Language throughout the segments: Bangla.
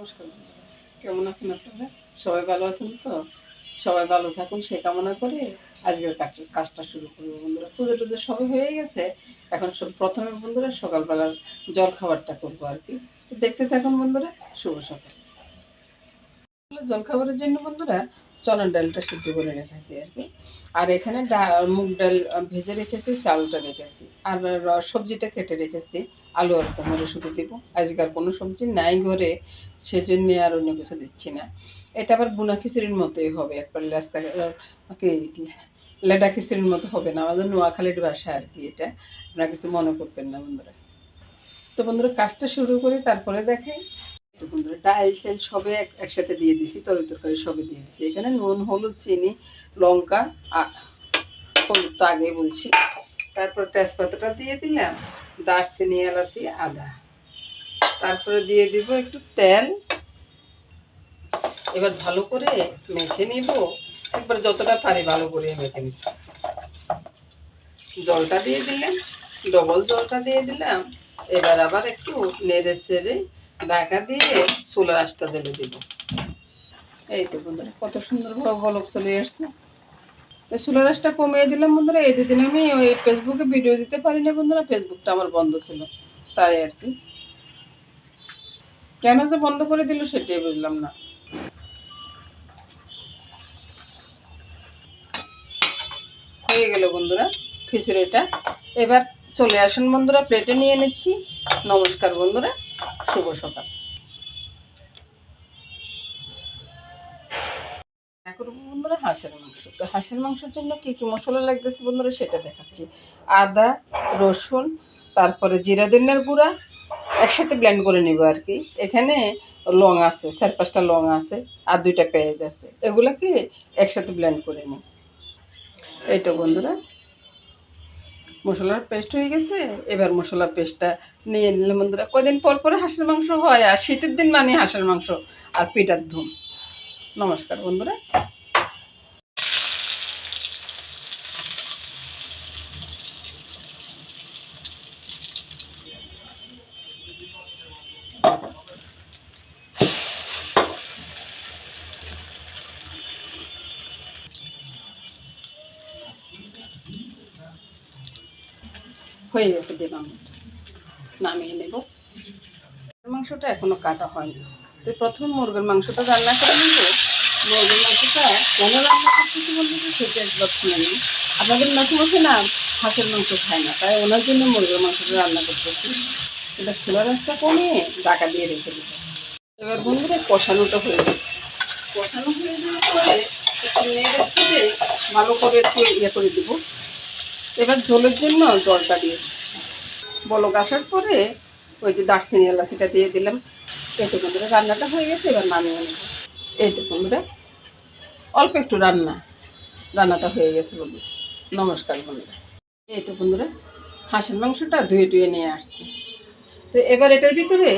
নমস্কার বন্ধুরা। কেমন আছেন আপনারা? সবাই ভালো আছেন তো? সবাই ভালো থাকুন সে কামনা করে আজকের কাজটা শুরু করবো বন্ধুরা। পুজো টুজো সবই হয়ে গেছে। এখন প্রথমে বন্ধুরা সকালবেলার জল খাবারটা করবো আর কি। তো দেখতে থাকুন বন্ধুরা। শুভ সকাল। জলখাবারের জন্য বন্ধুরা চনার ডালটা সিদ্ধ করে রেখেছি আর কি। আর এখানে মুগ ডাল ভেজে রেখেছি, চালটা রেখেছি, আর সবজিটা কেটে রেখেছি। আলু আর কুমড়ো শুধু দিব। আজকে আর কোনো সবজি নাই ঘরে, সেজন্য আর অন্য কিছু দিচ্ছি না। এটা আবার বুনা খিচুড়ির মতোই হবে, একবার কি লেডা খিচুড়ির মতো হবে না। আমাদের নোয়াখালীর ভাষা আর কি এটা, আপনারা কিছু মনে করবেন না বন্ধুরা। তো বন্ধুরা কাজটা শুরু করি, তারপরে দেখাই। তো বন্ধুরা ডাল চাল সবে একসাথে দিয়ে দিছি, তরকারি সবে দিয়ে দিছি। এখানে নুন, হলুদ, চিনি, লঙ্কা, হলুদ তো আগে বলছি। তারপর তেজপাতাটা দিয়ে দিলাম, দারচিনি, এলাচি, আদা। তারপরে দিয়ে দিব একটু তেল। এবার ভালো করে মেখে নিব, একবার যতটা পারি ভালো করে মেখে নিব। জলটা দিয়ে দিলাম, ডবল জলটা দিয়ে দিলাম। এবার আবার একটু নেড়ে চেড়ে ঢাকা দিয়ে চুলার আঁচটা জ্বেলে দিব। এই তো বন্ধুরা কত সুন্দরভাবে বলক চলে আসছে। তো চুলার আঁচটা কমিয়ে দিলাম বন্ধুরা। এই দুদিন আমি ওই ফেসবুকে ভিডিও দিতে পারি না বন্ধুরা, ফেসবুকটা আমার বন্ধ ছিল, তাই আর কি। কেন যে বন্ধ করে দিল সেটাই বুঝলাম না। হয়ে গেল বন্ধুরা খিচুড়িটা। এবার চলে আসুন বন্ধুরা, প্লেটে নিয়ে নিচ্ছি। নমস্কার বন্ধুরা, শুভ সকাল। করবো বন্ধুরা হাঁসের মাংস। তো হাঁসের মাংসের জন্য কি কি মশলা লাগতেছে বন্ধুরা সেটা দেখাচ্ছি। আদা, রসুন, তারপরে জিরা ধনিয়ার গুঁড়া একসাথে ব্লেন্ড করে নিব আর কি। এখানে লং আছে, 4-5টা লং আছে, আর 2টা পেঁয়াজ আছে, এগুলোকে একসাথে ব্লেন্ড করে নিই। এই তো বন্ধুরা মশলার পেস্ট হয়ে গেছে। এবার মশলা পেস্টটা নিয়ে নিলাম বন্ধুরা। কদিন পর পরে হাঁসের মাংস হয়, আর শীতের দিন মানে হাঁসের মাংস আর পিঠার ধুম। নমস্কার বন্ধুরা। হয়ে গেছে, দিলাম, নামিয়ে নেব। মাংসটা এখনো কাটা হয়নি। তো প্রথমে মুরগির মাংসটা রান্না করে নেব। মুরগির মাংসটা কেন রান্না করতেছি বলতে সেটা একবার শুনে নিই। আপনাদের মাসে না হাঁসের মাংস খায় না, তাই ওনার জন্য মুরগির মাংসটা রান্না করতেছি। এটা খোলা রাস্তা কমিয়ে ঢাকা দিয়ে রেখে দেব। এবার বন্ধুরা কষানোটা হয়ে যাবে। কষানো হয়ে যাওয়ার পরে একটু নেড়ে ছেড়ে ভালো করে একটু করে দেবো। এবার ঝোলের জন্য জলটা দিয়ে দিচ্ছি। বলক আসার পরে ওই যে দারচিনি এলাচিটা দিয়ে দিলাম। এই তো বন্ধুরা রান্নাটা হয়ে গেছে, এবার নামিয়ে নেব। এই তো বন্ধুরা অল্প একটু রান্নাটা হয়ে গেছে বন্ধুরা। নমস্কার বন্ধুরা। এই তো বন্ধুরা হাঁসের মাংসটা ধুয়ে টুয়ে নিয়ে আসছি। তো এবার এটার ভিতরে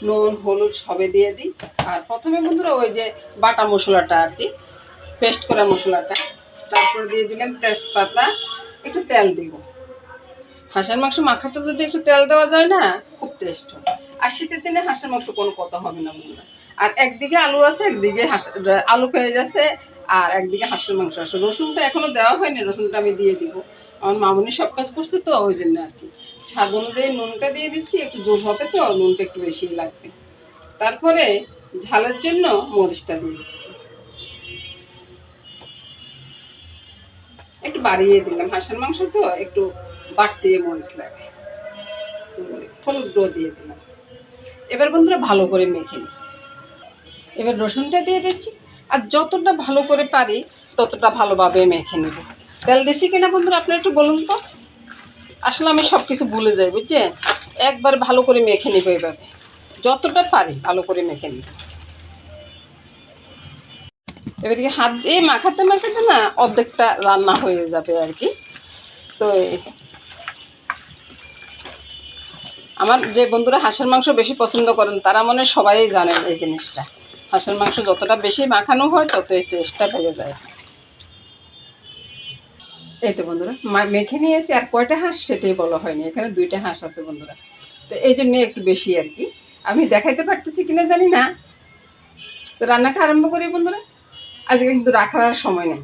নুন, হলুদ সবে দিয়ে দিই। আর প্রথমে বন্ধুরা ওই যে বাটা মশলাটা আর কি, পেস্ট করা মশলাটা, তারপরে দিয়ে দিলাম তেজপাতা, একটু তেল দিব। হাঁসের মাংস মাখাতে যদি একটু তেল দেওয়া যায় না, খুব টেস্ট হয়। আর শীতের দিনে হাঁসের মাংস কোনো কথা হবে না বন্ধুরা। আর একদিকে আলু আছে, একদিকে আলু পেঁয়াজ আছে, আর একদিকে হাঁসের মাংস আছে। রসুনটা এখনো দেওয়া হয়নি, রসুনটা আমি দিয়ে দিব। আমার মামুনি সব কাজ করছে তো ওই জন্য আর কি। স্বাদ অনুযায়ী নুনটা দিয়ে দিচ্ছি, একটু জোর হবে তো নুনটা একটু বেশি লাগবে। তারপরে ঝালের জন্য মরিচটা দিয়ে দিচ্ছি, একটু বাড়িয়ে দিলাম। হাঁসের মাংস তো একটু বাড়তি মরিচ লাগে। তো হলুদ গুঁড়ো দিয়ে দিলাম। এবার বন্ধুরা ভালো করে মেখে নিই। এবার রসুনটা দিয়ে দিচ্ছি, আর যতটা ভালো করে পারি ততটা ভালোভাবে মেখে নেব। তেল দিছি কিনা বন্ধুরা আপনারা একটু বলুন তো। আসলে আমি সব কিছু ভুলে যাই বুঝছেন। একবার ভালো করে মেখে নেব, এভাবে যতটা পারি ভালো করে মেখে নিব। এবার হাত দিয়ে মাখাতে মাখাতে না অর্ধেকটা রান্না হয়ে যাবে আর কি। তো আমার যে বন্ধুরা হাঁসের মাংস বেশি পছন্দ করেন তারা মনে সবাই জানেন এই জিনিসটা। হাঁসের মাংস যতটা বেশি মাখানো হয় তত এই টেস্টটা বেড়ে যায়। এই তো বন্ধুরা মেখে নিয়েছি। আর কয়টা হাঁস সেটাই বলা হয়নি, এখানে 2টা হাঁস আছে বন্ধুরা। তো এই জন্য একটু বেশি আর কি। আমি দেখাইতে পারতেছি কিনা জানি না, তো রান্নাটা আরম্ভ করি বন্ধুরা। আজকে কিন্তু রাখার আর সময় নেই।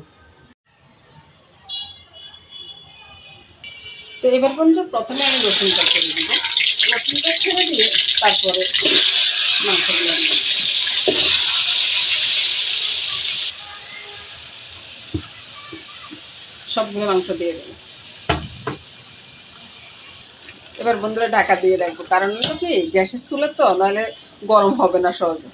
তো এবার বন্ধুরা প্রথমে আমি রসুনটা ছেড়ে দিব। রসুনটা ছেড়ে দিয়ে তারপরে মাংসগুলো দিব। সবগুলো মাংস দিয়ে দেবো। এবার বন্ধুরা ঢাকা দিয়ে রাখবো, কারণ হলো কি গ্যাসের চুলা তো, নাহলে গরম হবে না সহজে।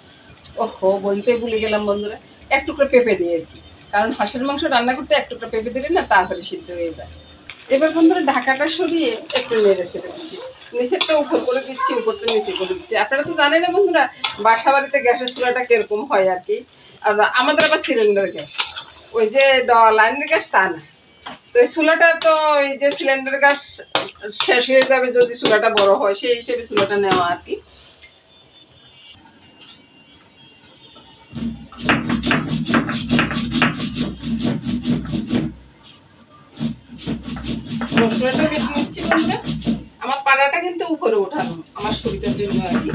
ওহো, বলতে ভুলে গেলাম বন্ধুরা, এক টুকরো পেঁপে দিয়েছি, কারণ হাঁসের মাংস রান্না করতে এক টুকরো পেঁপে দিলে না তাড়াতাড়ি সিদ্ধ হয়ে যায়। এবার বন্ধুরা ঢাকাটা সরিয়ে একটু নেড়ে ছেড়ে দিচ্ছি। নিচেরটা উপর করে দিচ্ছি, উপরটা নিচে করে দিচ্ছি। আপনারা তো জানেন না বন্ধুরা, বাসা বাড়িতে গ্যাসের চুলাটা কিরকম হয় আর কি। আর আমাদের আবার সিলিন্ডার গ্যাস, ওই যে লাইনের গ্যাস তা না। তো এই চুলাটা তো এই যে সিলিন্ডার গ্যাস শেষ হয়ে যাবে যদি চুলাটা বড় হয়, সেই হিসেবে চুলাটা নেওয়া আর কি। মশলাটা বেশি নিচ্ছি বন্ধুরা, আমার পাড়াটা কিন্তু উপরে ওঠানো আমার সুবিধার জন্য আর কি।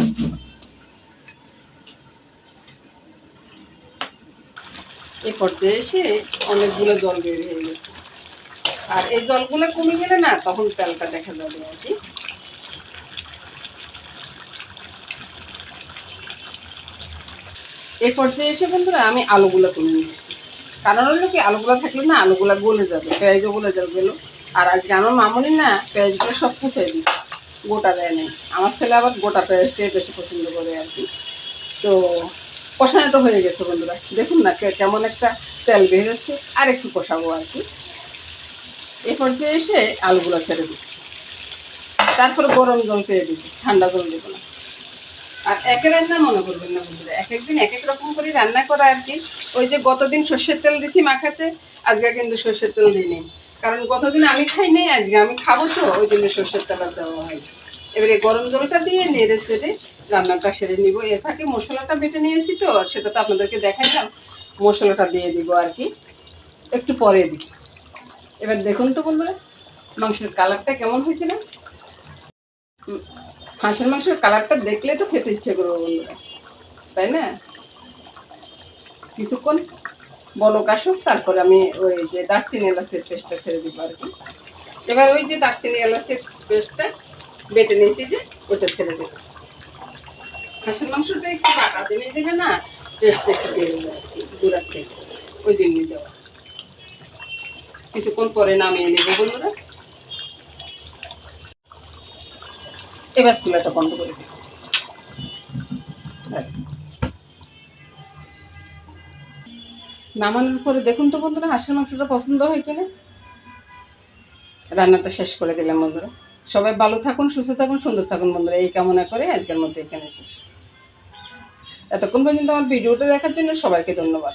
এই পর্যায়ে এসে অনেকগুলো জল বের হয়ে গেছে, আর এই জলগুলো কমে গেলে না তখন তেলটা দেখা যাবে আর কি। এই পর্যায়ে এসে বন্ধুরা আমি আলুগুলো তুলে নিয়েছি, কারণ হলো কি আলুগুলো থাকলে না আলুগুলো গলে যাবে, পেঁয়াজও গলে যাবে গেলো। আর আজকে আমার মামুনি না পেঁয়াজগুলো সব কুচাই দিচ্ছে, গোটা দেয় নাই। আমার ছেলে আবার গোটা পেঁয়াজটাই বেশি পছন্দ করে আর কি। তো কষানোটা হয়ে গেছে বন্ধুরা, দেখুন না কেমন একটা তেল বের হচ্ছে, আর একটু কষাবো আর কি। এ পর্যায়ে এসে আলুগুলো ছেড়ে দিচ্ছি, তারপরে গরম জল পেয়ে দিবি, ঠান্ডা জল দেবো না। আর একের রান্না মনে করবেন না বন্ধুরা, এক একদিন এক এক রকম করে রান্না করা আর কি। ওই যে গতদিন সর্ষের তেল দিছি মাখাতে, আজকে কিন্তু সর্ষের তেল দিইনি, কারণ গতদিন আমি খাই নাই, আজকে আমি খাবো তো ওই জন্য সর্ষের তেল দেওয়া হয়। এবারে গরম জলটা দিয়ে নেড়ে চেড়ে রান্নাটা সেরে নিব। এর ফাঁকে মশলাটা বেটে নিয়েছি তো, সেটা তো আপনাদেরকে দেখাইলাম। মশলাটা দিয়ে দিব আর কি, একটু পরে দিব। এবার দেখুন তো বন্ধুরা মাংসের কালারটা কেমন হয়েছে না। হাঁসের মাংসের কালারটা দেখলে তো খেতে ইচ্ছে করবো বন্ধুরা, তাই না? কিছুক্ষণ বলক আসুক, তারপরে আমি ওই যে দারচিনি এলাচের পেস্টটা ছেড়ে দিব আর কি। এবার ওই যে দারচিনি এলাচের পেস্টটা বেটে নিয়েছি যে ওটা ছেড়ে দেবো। হাঁসের মাংসটা একটু বাটা দিলে দেবে না, টেস্ট একটু বেড়ে যায় আর কি গুঁড়ার থেকে, ওই জন্যই দেওয়া। কিছুক্ষণ পরে নামিয়ে নেব বন্ধুরা। এবার চুলাটা বন্ধ করে দেব, ব্যাস। নামানোর পরে দেখুন তো বন্ধুরা হাঁসের মাংসটা পছন্দ হয় কিনা। রান্নাটা শেষ করে দিলাম বন্ধুরা। সবাই ভালো থাকুন, সুস্থ থাকুন, সুন্দর থাকুন বন্ধুরা, এই কামনা করে আজকের মধ্যে এখানে শেষ। এতক্ষণ পর্যন্ত আমার ভিডিওটা দেখার জন্য সবাইকে ধন্যবাদ।